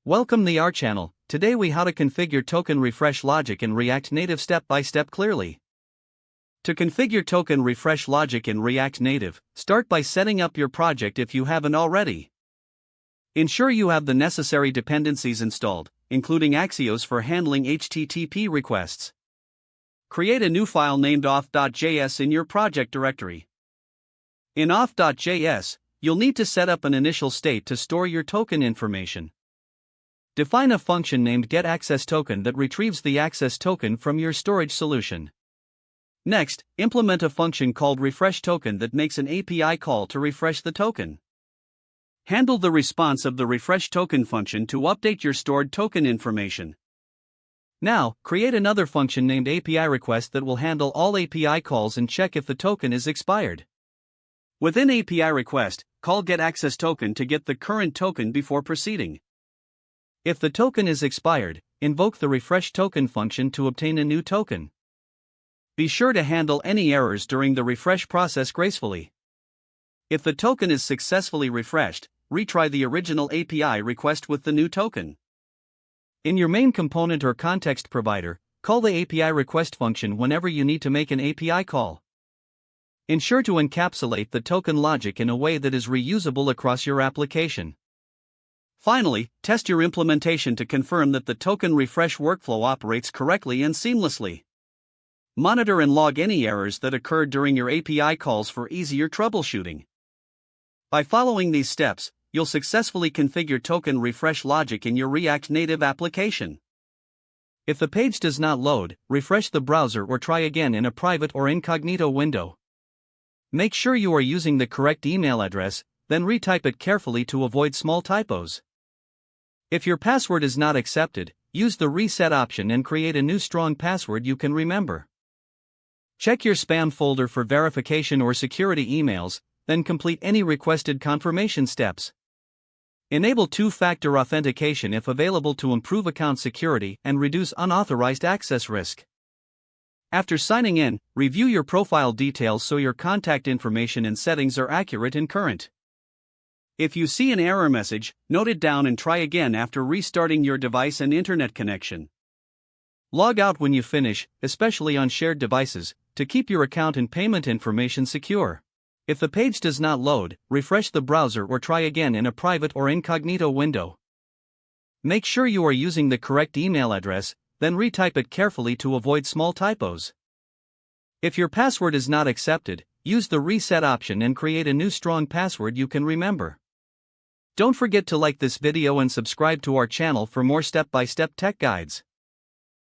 Welcome to our channel. Today we how to configure token refresh logic in React Native step by step clearly. To configure token refresh logic in React Native, start by setting up your project if you haven't already. Ensure you have the necessary dependencies installed, including Axios for handling HTTP requests. Create a new file named auth.js in your project directory. In auth.js, you'll need to set up an initial state to store your token information. Define a function named getAccessToken that retrieves the access token from your storage solution. Next, implement a function called refreshToken that makes an API call to refresh the token. Handle the response of the refreshToken function to update your stored token information. Now, create another function named APIRequest that will handle all API calls and check if the token is expired. Within APIRequest, call getAccessToken to get the current token before proceeding. If the token is expired, invoke the refreshToken function to obtain a new token. Be sure to handle any errors during the refresh process gracefully. If the token is successfully refreshed, retry the original API request with the new token. In your main component or context provider, call the APIRequest function whenever you need to make an API call. Ensure to encapsulate the token logic in a way that is reusable across your application. Finally, test your implementation to confirm that the token refresh workflow operates correctly and seamlessly. Monitor and log any errors that occurred during your API calls for easier troubleshooting. By following these steps, you'll successfully configure token refresh logic in your React Native application. If the page does not load, refresh the browser or try again in a private or incognito window. Make sure you are using the correct email address, then retype it carefully to avoid small typos. If your password is not accepted, use the reset option and create a new strong password you can remember. Check your spam folder for verification or security emails, then complete any requested confirmation steps. Enable two-factor authentication if available to improve account security and reduce unauthorized access risk. After signing in, review your profile details so your contact information and settings are accurate and current. If you see an error message, note it down and try again after restarting your device and internet connection. Log out when you finish, especially on shared devices, to keep your account and payment information secure. If the page does not load, refresh the browser or try again in a private or incognito window. Make sure you are using the correct email address, then retype it carefully to avoid small typos. If your password is not accepted, use the reset option and create a new strong password you can remember. Don't forget to like this video and subscribe to our channel for more step-by-step tech guides.